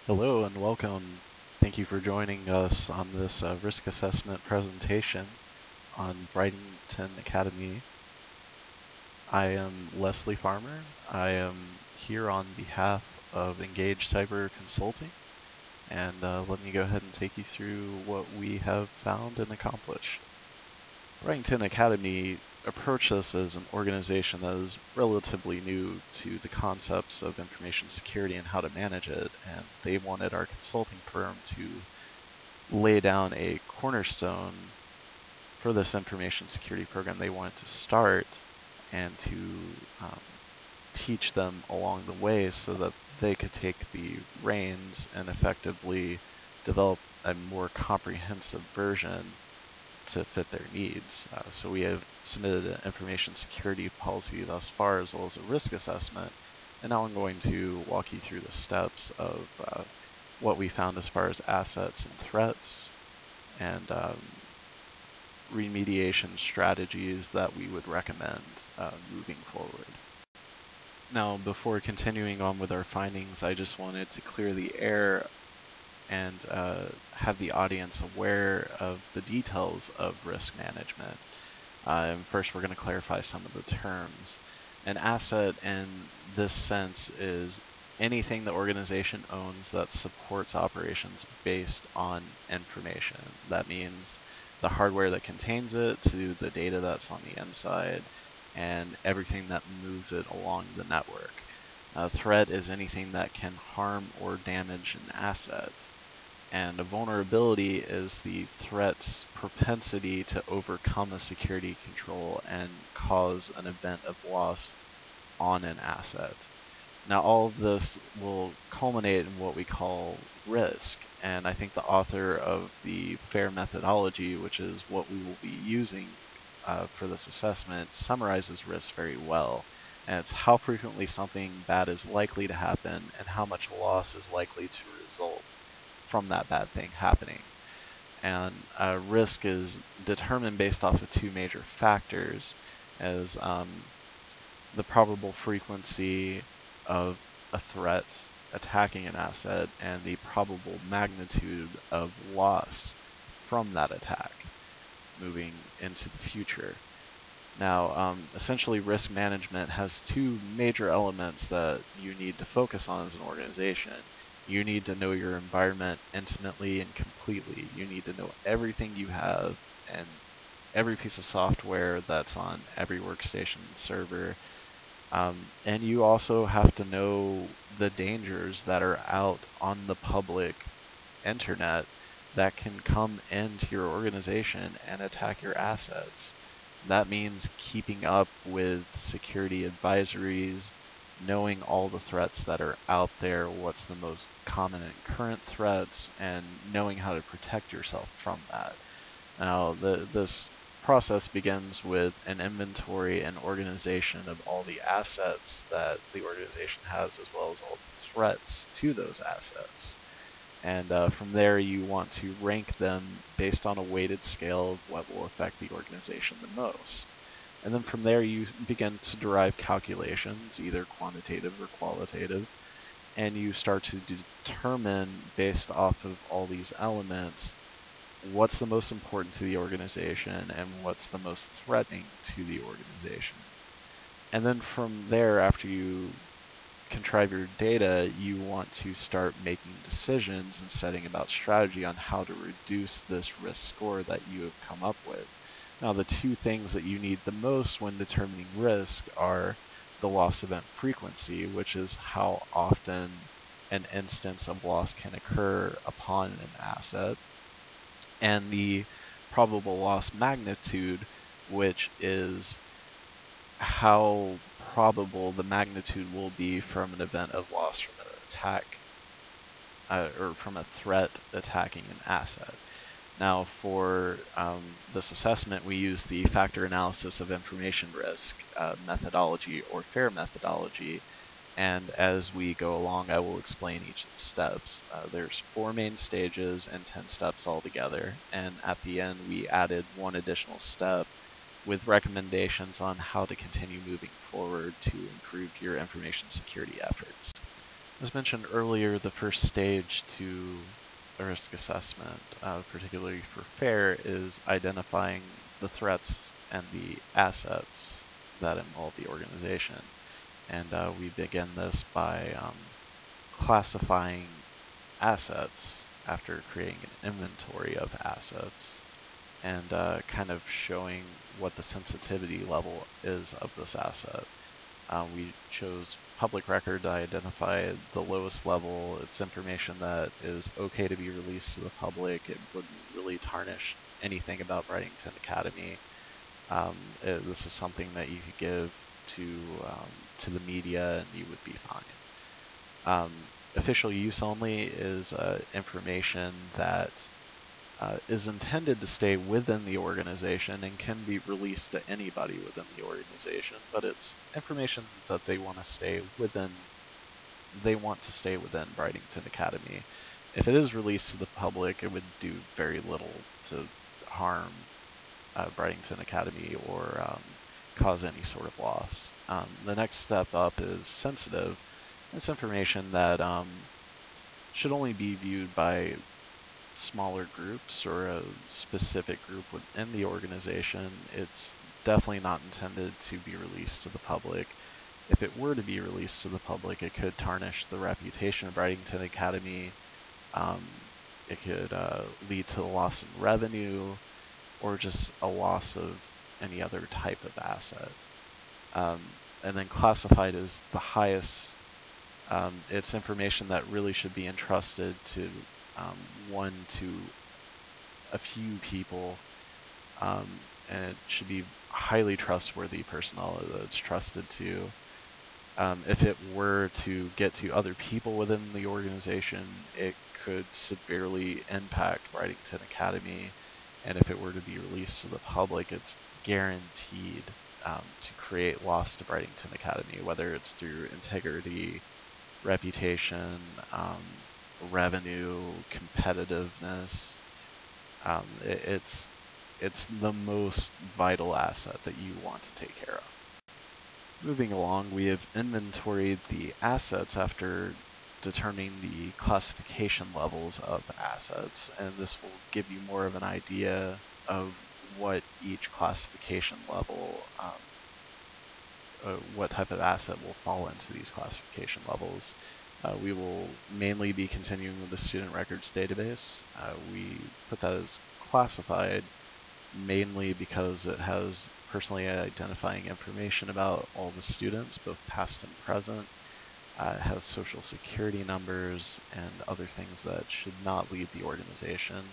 Hello and welcome. Thank you for joining us on this risk assessment presentation on Brighton Academy. I am Leslie Farmer. I am here on behalf of Engage Cyber Consulting, and let me go ahead and take you through what we have found and accomplished. Brighton Academy approached us as an organization that is relatively new to the concepts of information security and how to manage it, and they wanted our consulting firm to lay down a cornerstone for this information security program they wanted to start and to teach them along the way so that they could take the reins and effectively develop a more comprehensive version to fit their needs. So we have submitted an information security policy thus far, as well as a risk assessment. And now I'm going to walk you through the steps of what we found as far as assets and threats and remediation strategies that we would recommend moving forward. Now, before continuing on with our findings, I just wanted to clear the air and have the audience aware of the details of risk management. And first, we're going to clarify some of the terms. An asset in this sense is anything the organization owns that supports operations based on information. That means the hardware that contains it to the data that's on the inside and everything that moves it along the network. A threat is anything that can harm or damage an asset. And a vulnerability is the threat's propensity to overcome a security control and cause an event of loss on an asset. Now, all of this will culminate in what we call risk. And I think the author of the FAIR methodology, which is what we will be using for this assessment, summarizes risk very well. And it's how frequently something bad is likely to happen and how much loss is likely to result from that bad thing happening. And risk is determined based off of two major factors, as the probable frequency of a threat attacking an asset and the probable magnitude of loss from that attack moving into the future. Now, essentially risk management has two major elements that you need to focus on as an organization. You need to know your environment intimately and completely. You need to know everything you have and every piece of software that's on every workstation and server. And you also have to know the dangers that are out on the public internet that can come into your organization and attack your assets. That means keeping up with security advisories, knowing all the threats that are out there, what's the most common and current threats, and knowing how to protect yourself from that. Now, this process begins with an inventory and organization of all the assets that the organization has, as well as all the threats to those assets. And from there, you want to rank them based on a weighted scale of what will affect the organization the most. And then from there, you begin to derive calculations, either quantitative or qualitative, and you start to determine, based off of all these elements, what's the most important to the organization and what's the most threatening to the organization. And then from there, after you contrive your data, you want to start making decisions and setting about strategy on how to reduce this risk score that you have come up with. Now, the two things that you need the most when determining risk are the loss event frequency, which is how often an instance of loss can occur upon an asset, and the probable loss magnitude, which is how probable the magnitude will be from an event of loss from an attack or from a threat attacking an asset. Now, for this assessment, we use the factor analysis of information risk methodology, or FAIR methodology. And as we go along, I will explain each of the steps. There's 4 main stages and 10 steps altogether. And at the end, we added one additional step with recommendations on how to continue moving forward to improve your information security efforts. As mentioned earlier, the first stage to a risk assessment, particularly for FAIR, is identifying the threats and the assets that involve the organization. And we begin this by classifying assets after creating an inventory of assets and kind of showing what the sensitivity level is of this asset. We chose public record to identify the lowest level. It's information that is okay to be released to the public. It wouldn't really tarnish anything about Writington Academy. This is something that you could give to the media and you would be fine. Official use only is information that is intended to stay within the organization and can be released to anybody within the organization, but it's information that they want to stay within. They want to stay within Writington Academy. If it is released to the public, it would do very little to harm Writington Academy or cause any sort of loss. The next step up is sensitive. It's information that should only be viewed by smaller groups or a specific group within the organization. It's definitely not intended to be released to the public. If it were to be released to the public, it could tarnish the reputation of Writington Academy. It could lead to a loss in revenue or just a loss of any other type of asset. And then classified as the highest. It's information that really should be entrusted to one to a few people, and it should be highly trustworthy personnel that it's trusted to. If it were to get to other people within the organization, it could severely impact Writington Academy, and if it were to be released to the public, it's guaranteed to create loss to Writington Academy, whether it's through integrity, reputation, revenue, competitiveness. It's the most vital asset that you want to take care of. Moving along, we have inventoried the assets after determining the classification levels of assets, and this will give you more of an idea of what each classification level, what type of asset will fall into these classification levels. We will mainly be continuing with the student records database. We put that as classified mainly because it has personally identifying information about all the students, both past and present. It has social security numbers and other things that should not leave the organization.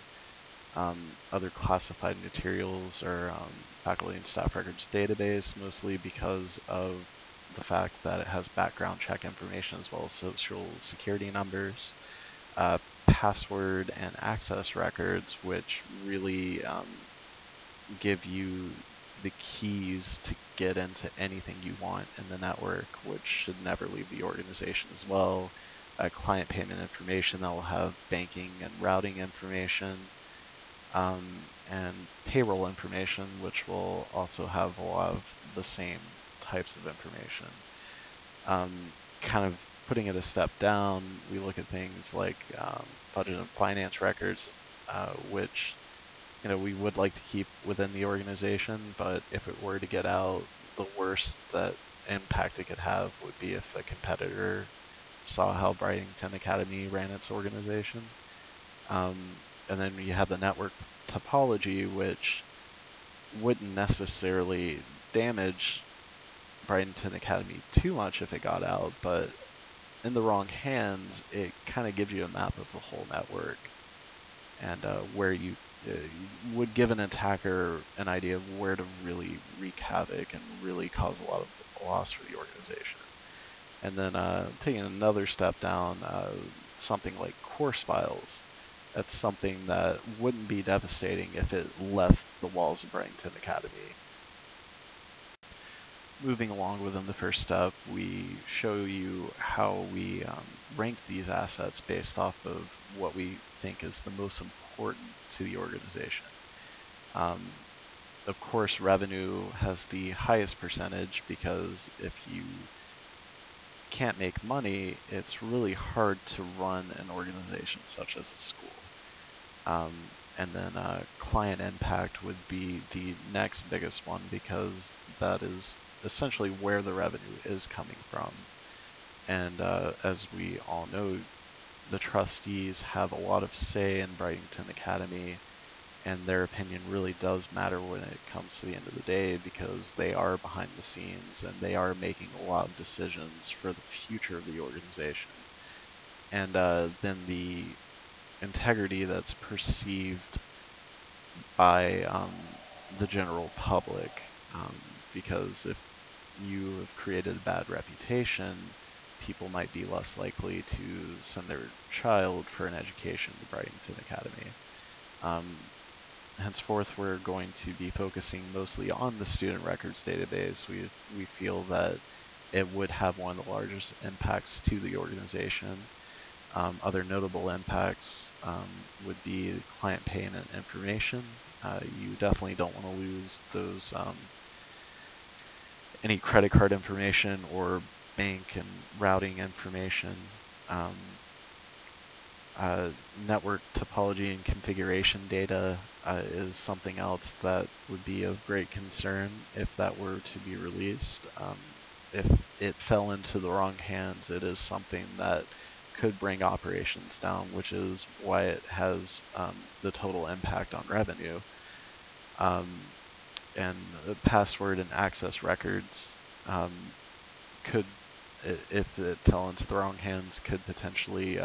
Other classified materials are faculty and staff records database, mostly because of the fact that it has background check information as well as social security numbers, password and access records, which really give you the keys to get into anything you want in the network, which should never leave the organization as well. Client payment information that will have banking and routing information, and payroll information, which will also have a lot of the same types of information. Kind of putting it a step down, we look at things like budget and finance records, which we would like to keep within the organization, but if it were to get out, the worst that impact it could have would be if a competitor saw how Writington Academy ran its organization. And then you have the network topology, which wouldn't necessarily damage Writington Academy too much if it got out, but in the wrong hands, it kind of gives you a map of the whole network, and where you would give an attacker an idea of where to really wreak havoc and really cause a lot of loss for the organization. And then taking another step down, something like course files. That's something that wouldn't be devastating if it left the walls of Writington Academy. Moving along within the first step, we show you how we rank these assets based off of what we think is the most important to the organization. Of course, revenue has the highest percentage because if you can't make money, it's really hard to run an organization such as a school. And then client impact would be the next biggest one, because that is essentially where the revenue is coming from. And as we all know, the trustees have a lot of say in Brightington Academy, and their opinion really does matter when it comes to the end of the day, because they are behind the scenes and they are making a lot of decisions for the future of the organization. And then the integrity that's perceived by the general public, because if you have created a bad reputation, people might be less likely to send their child for an education to Brightington Academy. Henceforth, we're going to be focusing mostly on the student records database. We feel that it would have one of the largest impacts to the organization. Other notable impacts would be client payment information. You definitely don't want to lose those any credit card information or bank and routing information. Network topology and configuration data is something else that would be of great concern if that were to be released. If it fell into the wrong hands, it is something that could bring operations down, which is why it has the total impact on revenue. And the password and access records could, if it fell into the wrong hands, could potentially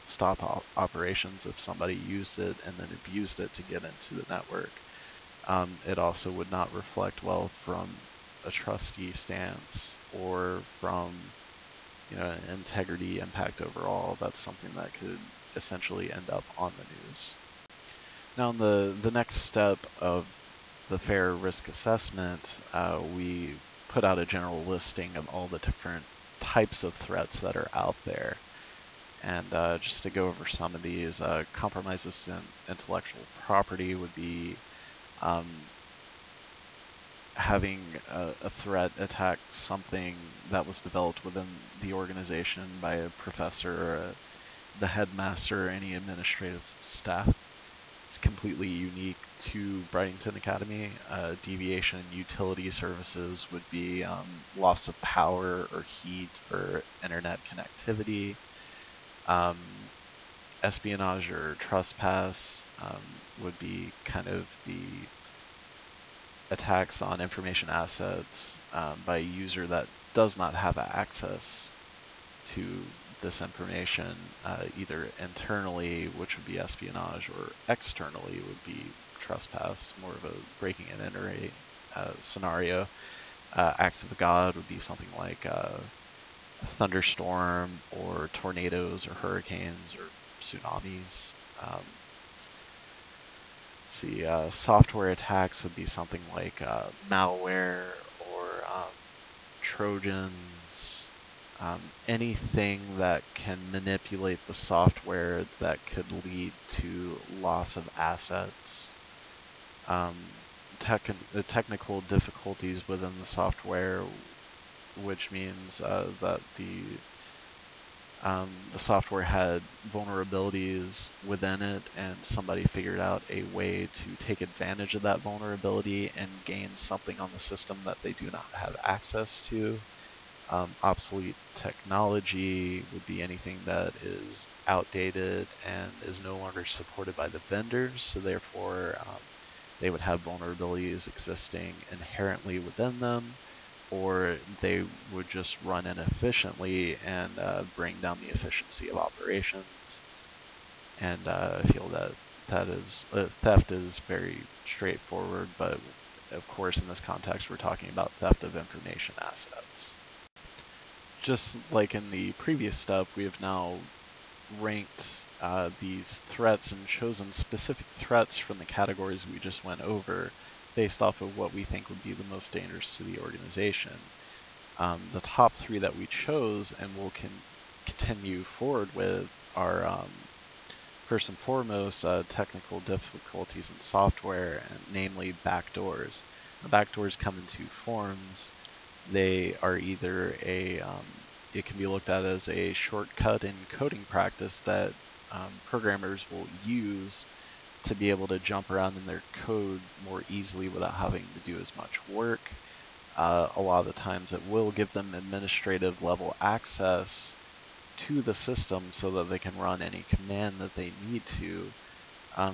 stop operations if somebody used it and then abused it to get into the network. It also would not reflect well from a trustee stance or from integrity impact overall. That's something that could essentially end up on the news. Now, the next step of the fair risk assessment, we put out a general listing of all the different types of threats that are out there. And just to go over some of these, compromises to intellectual property would be having a threat attack something that was developed within the organization by a professor or the headmaster or any administrative staff. It's completely unique to Brightington Academy. Deviation in utility services would be loss of power or heat or internet connectivity. Espionage or trespass would be kind of the attacks on information assets by a user that does not have access to this information, either internally, which would be espionage, or externally would be trespass, more of a breaking and entering scenario. Acts of God would be something like a thunderstorm or tornadoes or hurricanes or tsunamis. Software attacks would be something like malware or Trojans, anything that can manipulate the software that could lead to loss of assets. The technical difficulties within the software, which means that the software had vulnerabilities within it, and somebody figured out a way to take advantage of that vulnerability and gain something on the system that they do not have access to. Obsolete technology would be anything that is outdated and is no longer supported by the vendors, so therefore they would have vulnerabilities existing inherently within them, or they would just run inefficiently and bring down the efficiency of operations. And I feel that theft is very straightforward, but of course in this context we're talking about theft of information assets. Just like in the previous step, we have now ranked these threats and chosen specific threats from the categories we just went over, based off of what we think would be the most dangerous to the organization. The top three that we chose and will continue forward with are first and foremost technical difficulties in software, and namely backdoors. The backdoors come in two forms. They are either a it can be looked at as a shortcut in coding practice that programmers will use to be able to jump around in their code more easily without having to do as much work. A lot of the times it will give them administrative level access to the system so that they can run any command that they need to,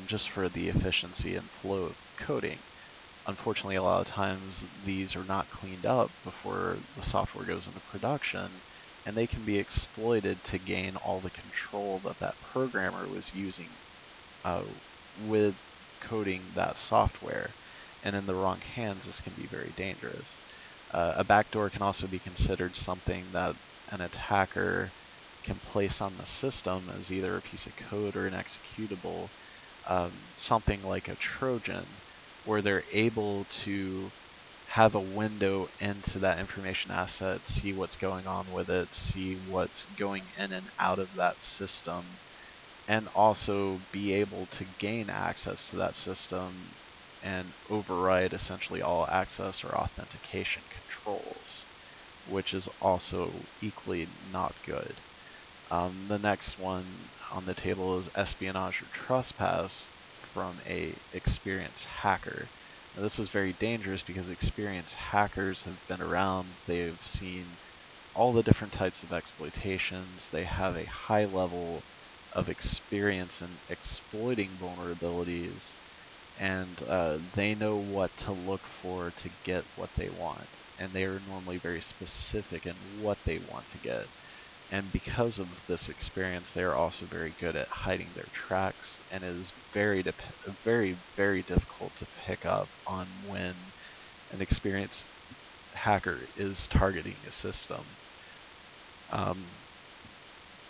just for the efficiency and flow of coding. Unfortunately, a lot of times these are not cleaned up before the software goes into production, and they can be exploited to gain all the control that that programmer was using with coding that software. And in the wrong hands, this can be very dangerous. A backdoor can also be considered something that an attacker can place on the system as either a piece of code or an executable, something like a Trojan, where they're able to have a window into that information asset, see what's going on with it, see what's going in and out of that system, and also be able to gain access to that system and override essentially all access or authentication controls, which is also equally not good. The next one on the table is espionage or trespass from a experienced hacker. Now, this is very dangerous because experienced hackers have been around. They've seen all the different types of exploitations. They have a high level of experience in exploiting vulnerabilities, and they know what to look for to get what they want. And they are normally very specific in what they want to get. And because of this experience, they are also very good at hiding their tracks, and it is very, very difficult to pick up on when an experienced hacker is targeting a system.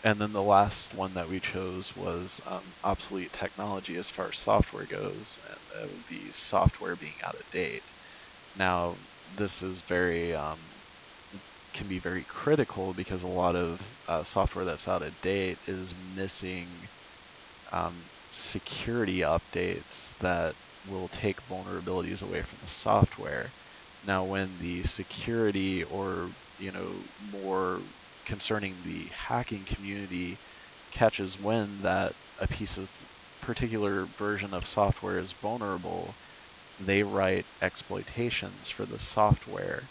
And then the last one that we chose was obsolete technology as far as software goes, and that would be software being out of date. Now, this is can be very critical because a lot of software that's out of date is missing security updates that will take vulnerabilities away from the software. Now, when the security or, more concerning the hacking community catches wind that a piece of particular version of software is vulnerable, they write exploitations for the software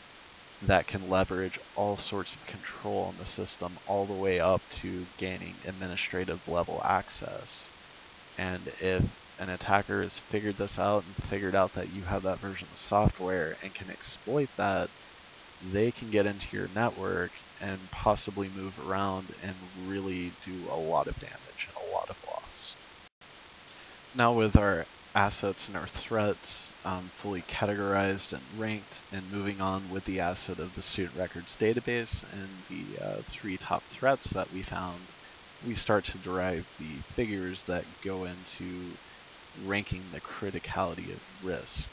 that can leverage all sorts of control on the system all the way up to gaining administrative level access. And if an attacker has figured this out and figured out that you have that version of software and can exploit that, they can get into your network and possibly move around and really do a lot of damage and a lot of loss. Now, with our assets and our threats fully categorized and ranked, and moving on with the asset of the student records database and the 3 top threats that we found, we start to derive the figures that go into ranking the criticality of risk.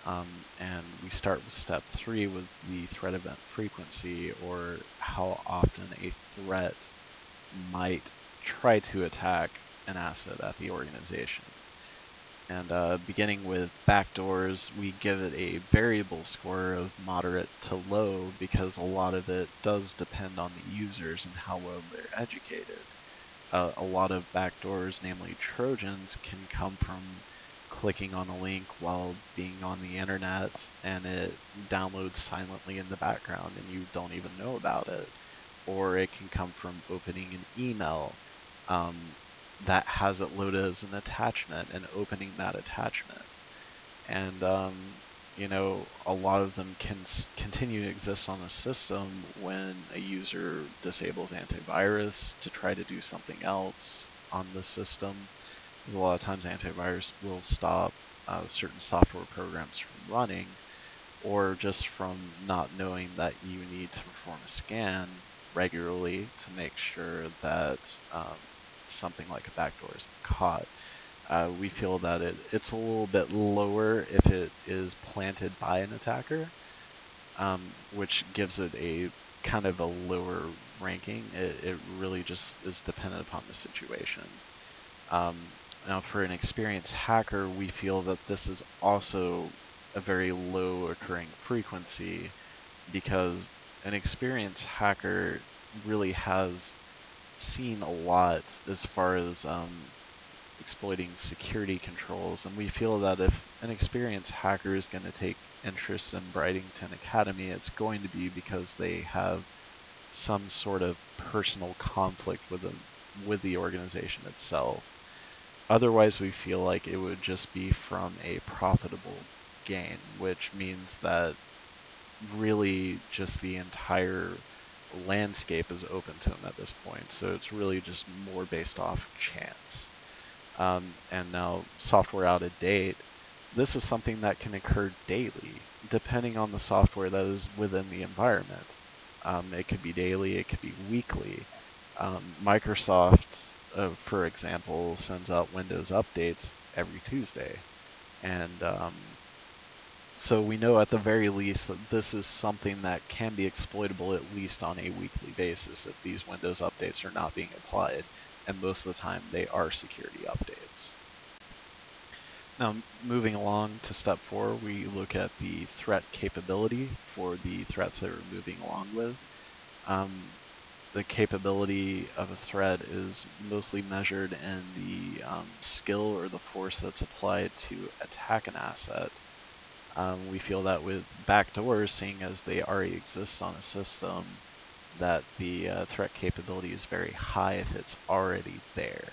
And we start with step 3 with the threat event frequency, or how often a threat might try to attack an asset at the organization. And beginning with backdoors, we give it a variable score of moderate to low because a lot of it does depend on the users and how well they're educated. A lot of backdoors, namely Trojans, can come from clicking on a link while being on the internet and it downloads silently in the background and you don't even know about it. Or it can come from opening an email that has it loaded as an attachment and opening that attachment. And, a lot of them can continue to exist on the system when a user disables antivirus to try to do something else on the system. Because a lot of times antivirus will stop certain software programs from running, or just from not knowing that you need to perform a scan regularly to make sure that something like a backdoor is caught. We feel that it's a little bit lower if it is planted by an attacker, which gives it a kind of a lower ranking. It really just is dependent upon the situation. Now, for an experienced hacker, we feel that this is also a very low occurring frequency because an experienced hacker really has seen a lot as far as exploiting security controls, and we feel that if an experienced hacker is going to take interest in Bridington Academy, it's going to be because they have some sort of personal conflict with the organization itself. Otherwise, we feel like it would just be from a profitable gain, which means that really just the entire landscape is open to them at this point. So it's really just more based off chance. And now software out of date, this is something that can occur daily, depending on the software that is within the environment. It could be daily, it could be weekly. Microsoft, for example, sends out Windows updates every Tuesday. And so we know at the very least that this is something that can be exploitable at least on a weekly basis if these Windows updates are not being applied. And most of the time they are security updates. Now, moving along to step 4, we look at the threat capability for the threats that we're moving along with. The capability of a threat is mostly measured in the skill or the force that's applied to attack an asset. We feel that with backdoors, seeing as they already exist on a system, that the threat capability is very high if it's already there.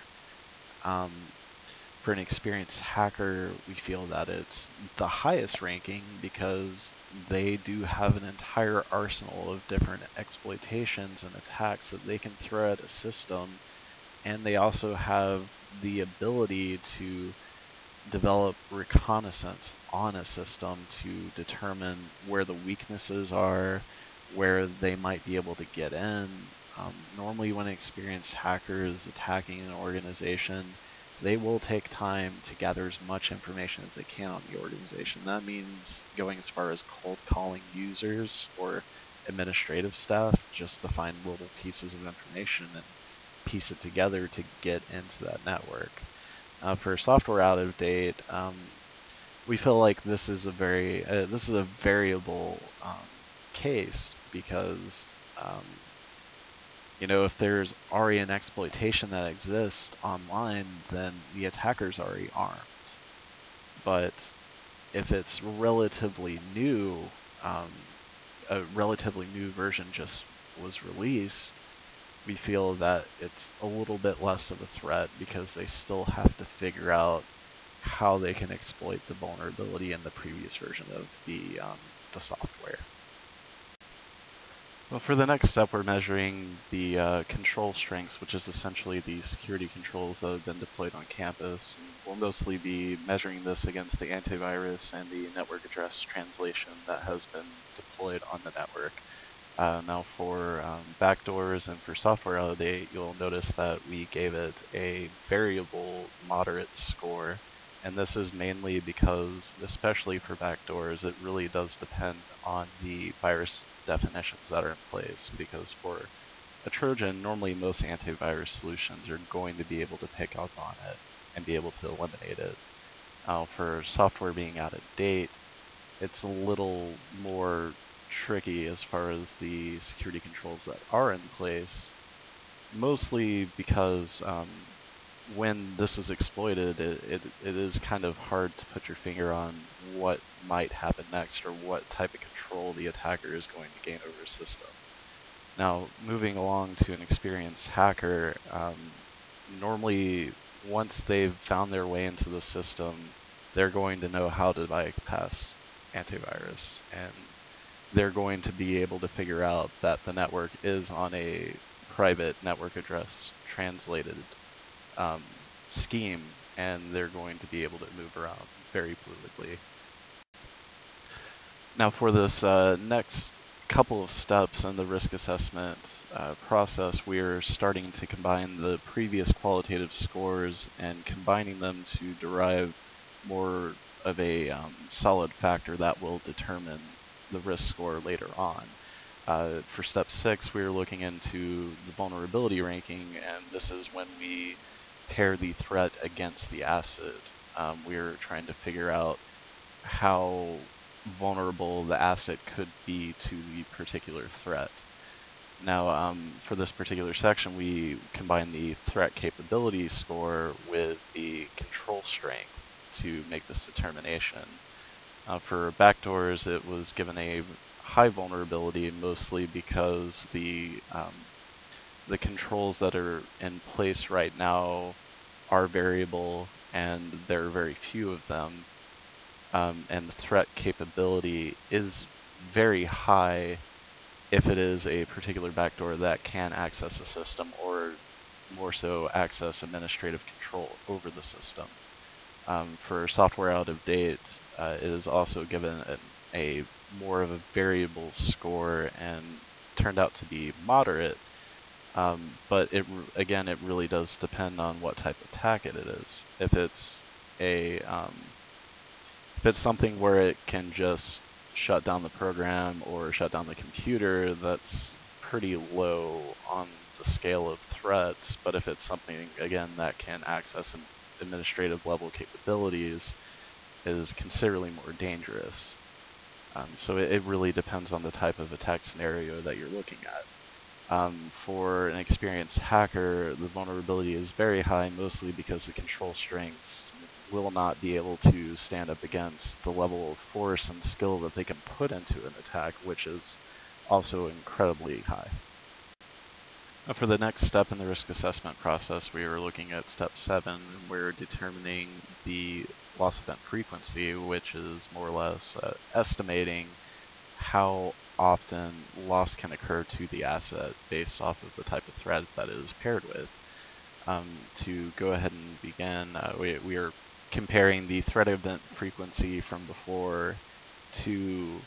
For an experienced hacker, we feel that it's the highest ranking because they do have an entire arsenal of different exploitations and attacks that they can throw at a system, and they also have the ability to develop reconnaissance on a system to determine where the weaknesses are, where they might be able to get in. Normally when an experienced hacker is attacking an organization, they will take time to gather as much information as they can on the organization. That means going as far as cold calling users or administrative staff just to find little pieces of information and piece it together to get into that network. For software out of date, we feel like this is a variable case because if there's already an exploitation that exists online, then the attacker's already armed. But if it's relatively new, a relatively new version just was released, we feel that it's a little bit less of a threat because they still have to figure out how they can exploit the vulnerability in the previous version of the software. Well, for the next step, we're measuring the control strengths, which is essentially the security controls that have been deployed on campus. We'll mostly be measuring this against the antivirus and the network address translation that has been deployed on the network. Now for backdoors and for software out of date, you'll notice that we gave it a variable moderate score. And this is mainly because, especially for backdoors, it really does depend on the virus definitions that are in place, because for a Trojan, normally most antivirus solutions are going to be able to pick up on it and be able to eliminate it. Now for software being out of date, it's a little more tricky as far as the security controls that are in place, mostly because when this is exploited, it is kind of hard to put your finger on what might happen next or what type of control the attacker is going to gain over a system. Now, moving along to an experienced hacker, normally once they've found their way into the system, they're going to know how to bypass antivirus, and they're going to be able to figure out that the network is on a private network address translated scheme, and they're going to be able to move around very fluidly. Now for this next couple of steps in the risk assessment process, we're starting to combine the previous qualitative scores and combining them to derive more of a solid factor that will determine the risk score later on. For step 6, we're looking into the vulnerability ranking, and this is when we pair the threat against the asset. We're trying to figure out how vulnerable the asset could be to the particular threat. Now, for this particular section, we combine the threat capability score with the control strength to make this determination. For backdoors, it was given a high vulnerability, mostly because the controls that are in place right now are variable, and there are very few of them. And the threat capability is very high if it is a particular backdoor that can access the system, or more so access administrative control over the system. For software out of date, it is also given a more of a variable score and turned out to be moderate. But again, it really does depend on what type of attack it is. If it's something where it can just shut down the program or shut down the computer, that's pretty low on the scale of threats. But if it's something, again, that can access administrative level capabilities, it is considerably more dangerous. So it really depends on the type of attack scenario that you're looking at. For an experienced hacker, the vulnerability is very high, mostly because the control strengths will not be able to stand up against the level of force and skill that they can put into an attack, which is also incredibly high. Now, for the next step in the risk assessment process, we are looking at step 7, and we're determining the loss event frequency, which is more or less estimating how often loss can occur to the asset based off of the type of threat that it is paired with. To go ahead and begin, we are comparing the threat event frequency from before to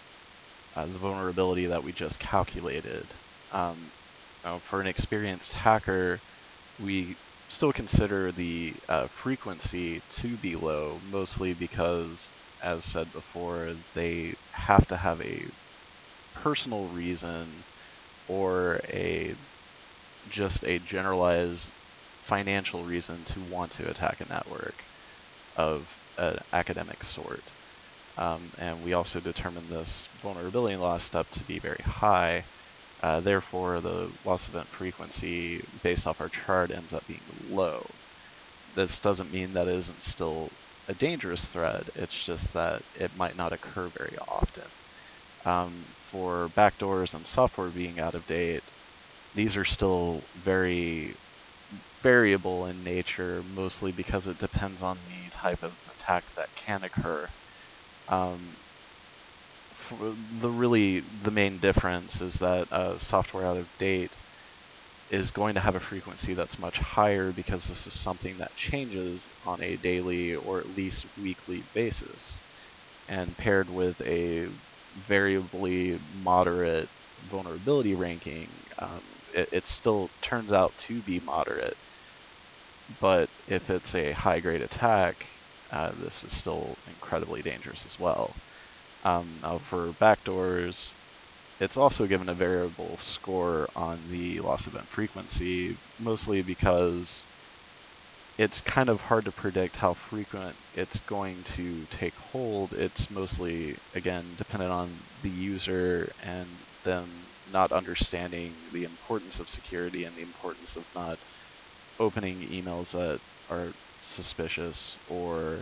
the vulnerability that we just calculated. Now, for an experienced hacker, we still consider the frequency to be low, mostly because, as said before, they have to have a personal reason or just a generalized financial reason to want to attack a network of an academic sort. And we also determined this vulnerability loss step to be very high. Therefore, the loss event frequency based off our chart ends up being low. This doesn't mean that it isn't still a dangerous threat, it's just that it might not occur very often. For backdoors and software being out of date, these are still very variable in nature, mostly because it depends on the type of attack that can occur. The main difference is that software out of date is going to have a frequency that's much higher, because this is something that changes on a daily or at least weekly basis, and paired with a variably moderate vulnerability ranking, it still turns out to be moderate. But if it's a high-grade attack, this is still incredibly dangerous as well. Now, for backdoors, it's also given a variable score on the loss event frequency, mostly because it's kind of hard to predict how frequent it's going to take hold. It's mostly, again, dependent on the user and them not understanding the importance of security and the importance of not opening emails that are suspicious, or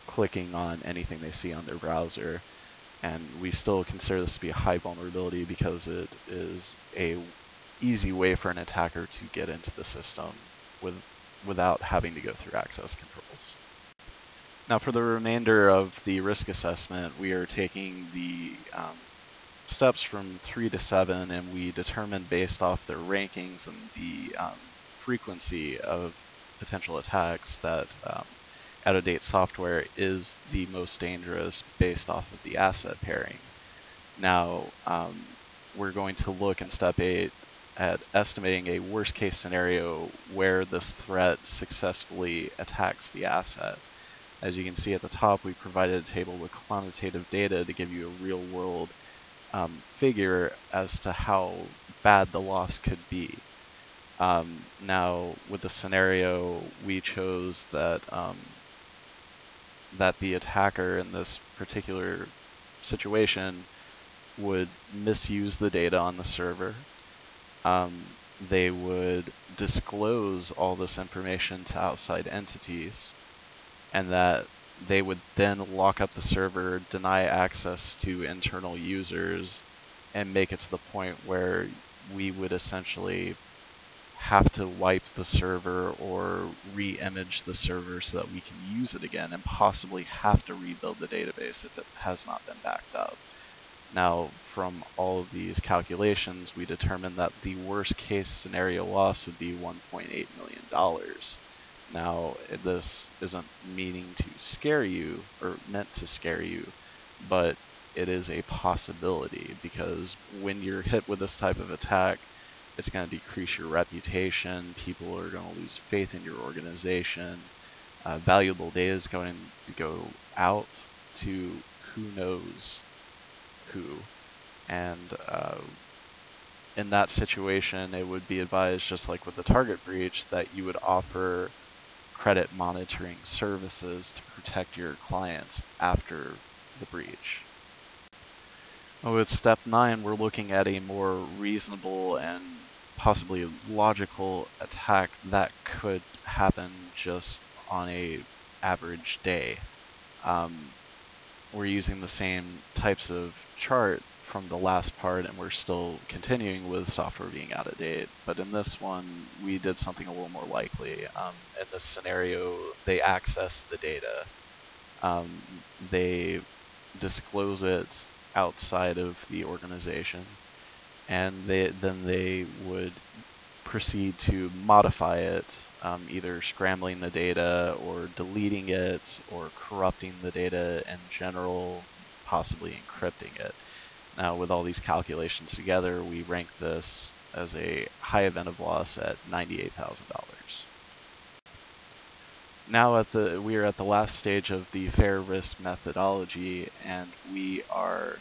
clicking on anything they see on their browser. And we still consider this to be a high vulnerability because it is a easy way for an attacker to get into the system without having to go through access controls. Now, for the remainder of the risk assessment, we are taking the steps from 3 to 7, and we determine based off their rankings and the frequency of potential attacks that out-of-date software is the most dangerous based off of the asset pairing. Now, we're going to look in step 8 at estimating a worst-case scenario where this threat successfully attacks the asset. As you can see at the top, we provided a table with quantitative data to give you a real-world figure as to how bad the loss could be. Now, with the scenario, we chose that that the attacker in this particular situation would misuse the data on the server. They would disclose all this information to outside entities, and that they would then lock up the server, deny access to internal users, and make it to the point where we would essentially have to wipe the server or re-image the server so that we can use it again, and possibly have to rebuild the database if it has not been backed up. Now, from all of these calculations, we determined that the worst case scenario loss would be $1.8 million. Now, this isn't meaning to scare you, or meant to scare you, but it is a possibility, because when you're hit with this type of attack, it's going to decrease your reputation, people are going to lose faith in your organization, valuable data is going to go out to who knows who, and in that situation, it would be advised, just like with the target breach, that you would offer credit monitoring services to protect your clients after the breach. With step 9, we're looking at a more reasonable and possibly logical attack that could happen just on a average day. We're using the same types of chart from the last part, and we're still continuing with software being out of date. But in this one, we did something a little more likely. In this scenario, they access the data. They disclose it outside of the organization, and then they would proceed to modify it, either scrambling the data or deleting it or corrupting the data in general, possibly encrypting it. Now, with all these calculations together, we rank this as a high event of loss at $98,000. Now we are at the last stage of the fair risk methodology, and we are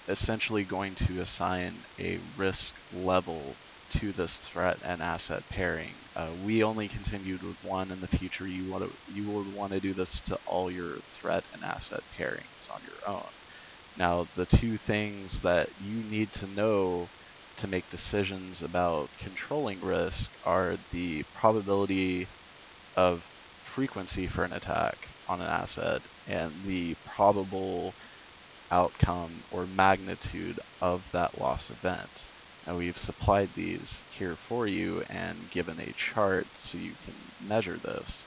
essentially going to assign a risk level to this threat and asset pairing. We only continued with one. In the future, you would want to do this to all your threat and asset pairings on your own. Now, the two things that you need to know to make decisions about controlling risk are the probability of frequency for an attack on an asset and the probable outcome or magnitude of that loss event. Now, we've supplied these here for you and given a chart so you can measure this.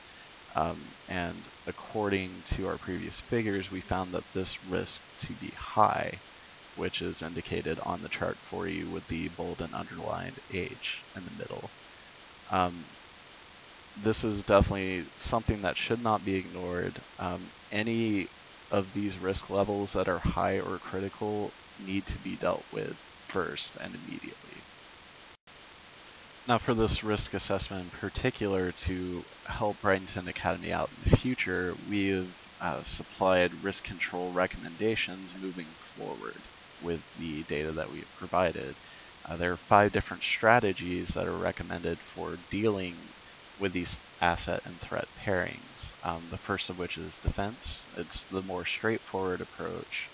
And according to our previous figures, we found that this risk to be high, which is indicated on the chart for you with the bold and underlined H in the middle. This is definitely something that should not be ignored. Any of these risk levels that are high or critical need to be dealt with first and immediately. Now, for this risk assessment in particular, to help Brightington Academy out in the future, we have supplied risk control recommendations moving forward with the data that we have provided. There are 5 different strategies that are recommended for dealing with these asset and threat pairings. The first of which is defense. It's the more straightforward approach,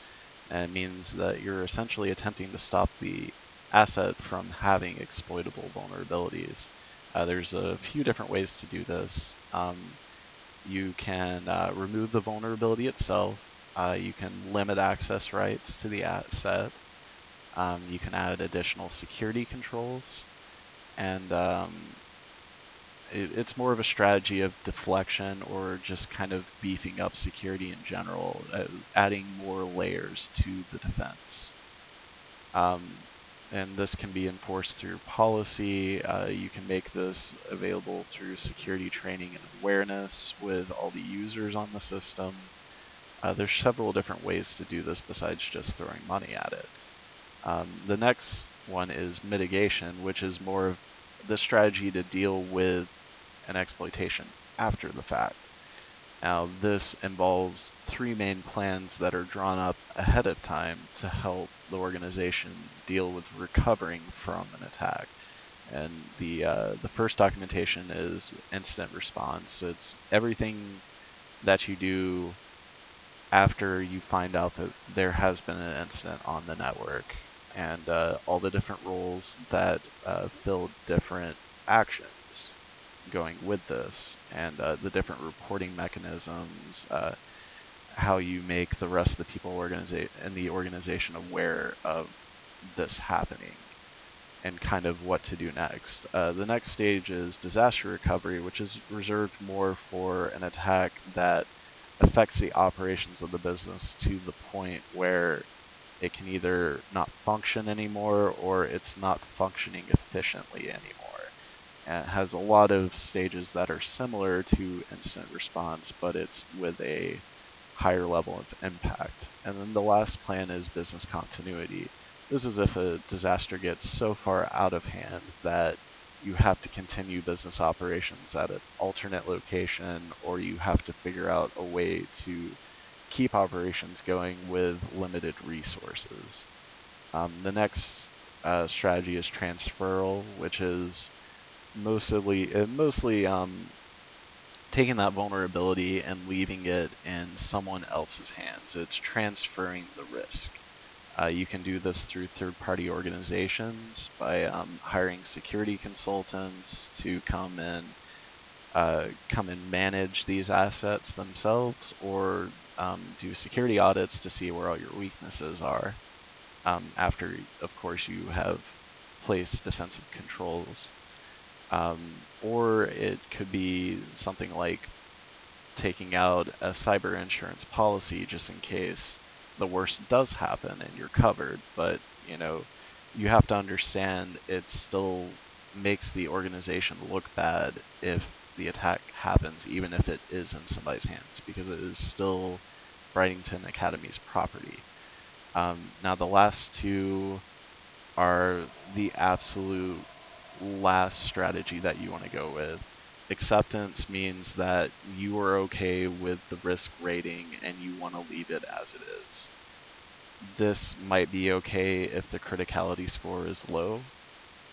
and it means that you're essentially attempting to stop the asset from having exploitable vulnerabilities. There's a few different ways to do this. You can remove the vulnerability itself. You can limit access rights to the asset. You can add additional security controls, and it's more of a strategy of deflection or just kind of beefing up security in general, adding more layers to the defense. And this can be enforced through policy. You can make this available through security training and awareness with all the users on the system. There's several different ways to do this besides just throwing money at it. The next one is mitigation, which is more of the strategy to deal with an exploitation after the fact. Now, this involves 3 main plans that are drawn up ahead of time to help the organization deal with recovering from an attack. And the first documentation is incident response. It's everything that you do after you find out that there has been an incident on the network, and all the different roles that fill different actions going with this, and the different reporting mechanisms, how you make the rest of the people in the organization aware of this happening, and kind of what to do next. The next stage is disaster recovery, which is reserved more for an attack that affects the operations of the business to the point where it can either not function anymore or it's not functioning efficiently anymore. And it has a lot of stages that are similar to incident response, but it's with a higher level of impact. And then the last plan is business continuity. This is if a disaster gets so far out of hand that you have to continue business operations at an alternate location, or you have to figure out a way to keep operations going with limited resources. The next strategy is transferal, which is mostly taking that vulnerability and leaving it in someone else's hands. It's transferring the risk. You can do this through third-party organizations by hiring security consultants to come and manage these assets themselves, or do security audits to see where all your weaknesses are. After, of course, you have placed defensive controls. Or it could be something like taking out a cyber insurance policy just in case the worst does happen and you're covered. But, you have to understand it still makes the organization look bad if the attack happens, even if it is in somebody's hands, because it is still Brightington Academy's property. Now, the last two are the absolute last strategy that you want to go with. Acceptance means that you are okay with the risk rating and you want to leave it as it is. This might be okay if the criticality score is low,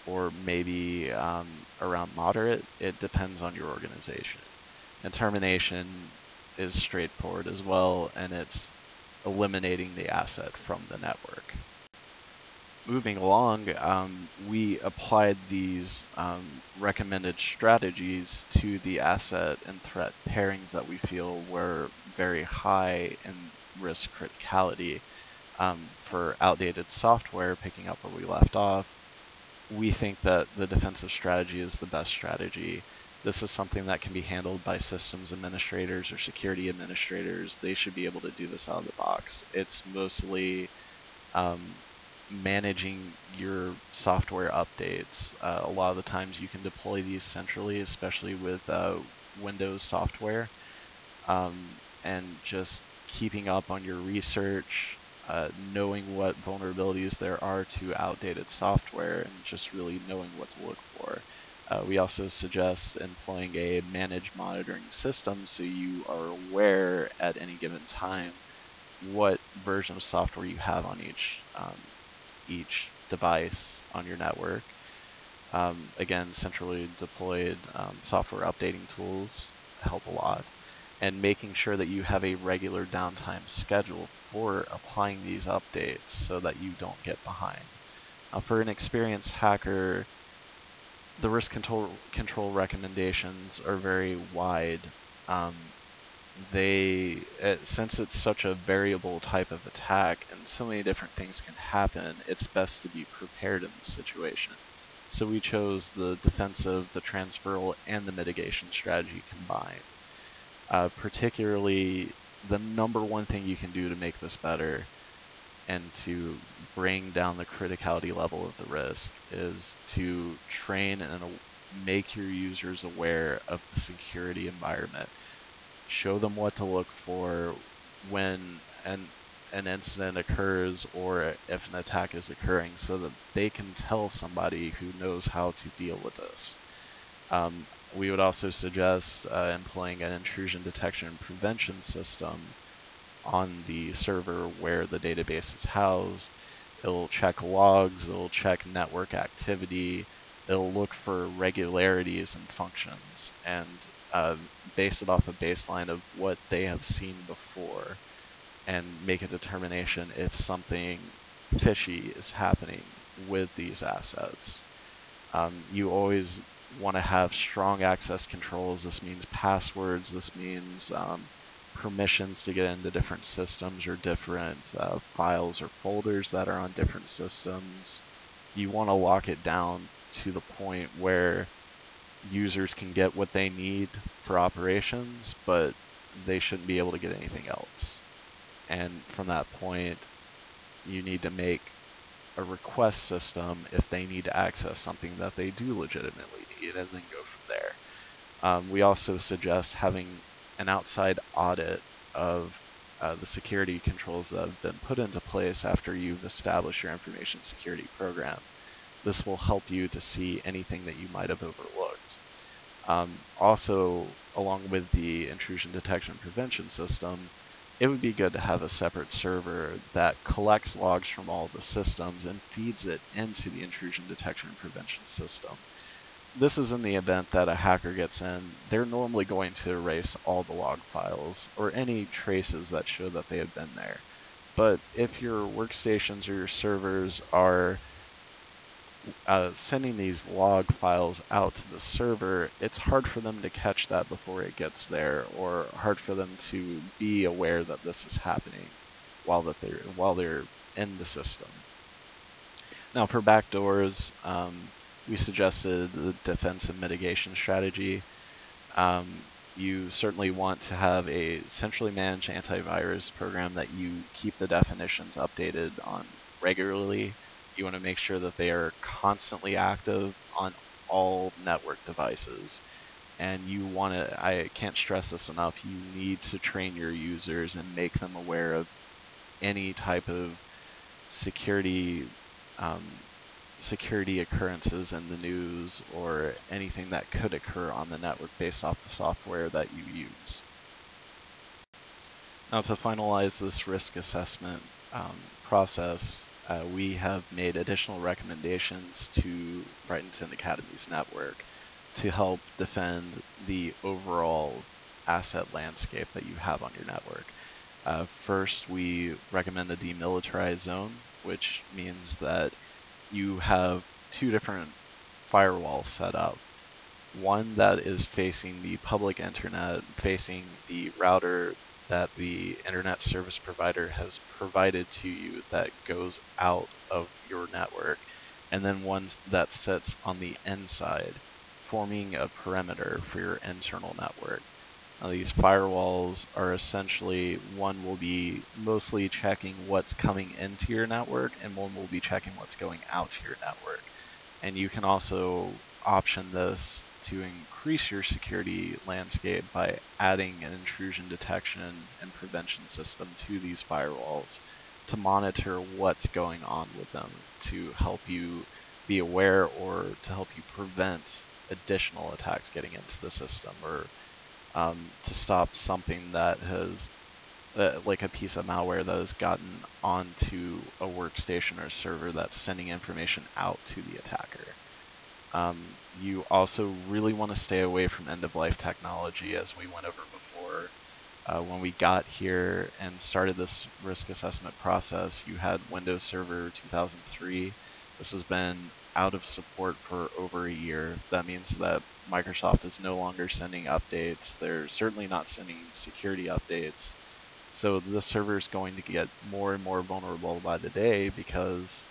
or maybe around moderate. It depends on your organization. And termination is straightforward as well, and it's eliminating the asset from the network. Moving along, we applied these recommended strategies to the asset and threat pairings that we feel were very high in risk criticality. For outdated software, picking up where we left off, we think that the defensive strategy is the best strategy. This is something that can be handled by systems administrators or security administrators. They should be able to do this out of the box. It's mostly managing your software updates. A lot of the times you can deploy these centrally, especially with Windows software, and just keeping up on your research, knowing what vulnerabilities there are to outdated software, and just really knowing what to look for. We also suggest employing a managed monitoring system so you are aware at any given time what version of software you have on each device on your network. Again, centrally deployed software updating tools help a lot, and making sure that you have a regular downtime schedule for applying these updates so that you don't get behind. For an experienced hacker, the risk control recommendations are very wide. Since it's such a variable type of attack and so many different things can happen, it's best to be prepared in this situation. So we chose the defensive, the transferal, and the mitigation strategy combined. Particularly, the number one thing you can do to make this better and to bring down the criticality level of the risk is to train and make your users aware of the security environment. Show them what to look for when an incident occurs or if an attack is occurring, so that they can tell somebody who knows how to deal with this. We would also suggest employing an intrusion detection and prevention system on the server where the database is housed. It'll check logs, it'll check network activity, it'll look for regularities and functions, and base it off a baseline of what they have seen before. and make a determination if something fishy is happening with these assets. You always want to have strong access controls. This means passwords. This means permissions to get into different systems or different files or folders that are on different systems. You want to lock it down to the point where users can get what they need for operations, but they shouldn't be able to get anything else. And from that point, you need to make a request system if they need to access something that they do legitimately need, and then go from there. We also suggest having an outside audit of the security controls that have been put into place after you've established your information security program. This will help you to see anything that you might have overlooked. Also, along with the intrusion detection and prevention system, it would be good to have a separate server that collects logs from all the systems and feeds it into the intrusion detection and prevention system. This is in the event that a hacker gets in. They're normally going to erase all the log files or any traces that show that they have been there. But if your workstations or your servers are sending these log files out to the server, it's hard for them to catch that before it gets there, or hard for them to be aware that this is happening while they're in the system. Now, for backdoors, we suggested the defense and mitigation strategy. You certainly want to have a centrally managed antivirus program that you keep the definitions updated on regularly. You want to make sure that they are constantly active on all network devices. And you want to, I can't stress this enough, you need to train your users and make them aware of any type of security occurrences in the news or anything that could occur on the network based off the software that you use. Now, to finalize this risk assessment process, we have made additional recommendations to Brighton Academy's network to help defend the overall asset landscape that you have on your network. First, we recommend a demilitarized zone, which means that you have two different firewalls set up. One that is facing the public internet, facing the router that the internet service provider has provided to you that goes out of your network, and then one that sits on the inside, forming a perimeter for your internal network. Now, these firewalls are essentially, one will be mostly checking what's coming into your network, and one will be checking what's going out to your network. And you can also option this to increase your security landscape by adding an intrusion detection and prevention system to these firewalls to monitor what's going on with them, to help you be aware or to help you prevent additional attacks getting into the system, or to stop something that has, like a piece of malware that has gotten onto a workstation or a server that's sending information out to the attacker. You also really want to stay away from end-of-life technology, as we went over before. When we got here and started this risk assessment process, you had Windows Server 2003. This has been out of support for over a year. That means that Microsoft is no longer sending updates. They're certainly not sending security updates. So the server is going to get more and more vulnerable by the day, because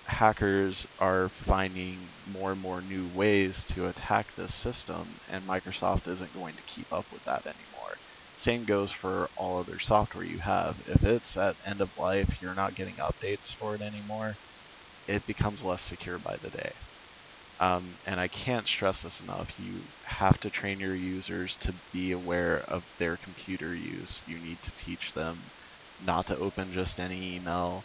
hackers are finding more and more new ways to attack this system, and Microsoft isn't going to keep up with that anymore. Same goes for all other software you have. If it's at end of life, you're not getting updates for it anymore, it becomes less secure by the day. And I can't stress this enough, you have to train your users to be aware of their computer use. You need to teach them not to open just any email.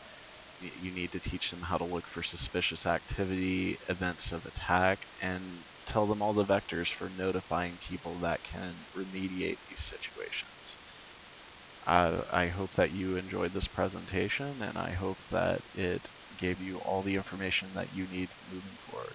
You need to teach them how to look for suspicious activity, events of attack, and tell them all the vectors for notifying people that can remediate these situations. I hope that you enjoyed this presentation, and I hope that it gave you all the information that you need moving forward.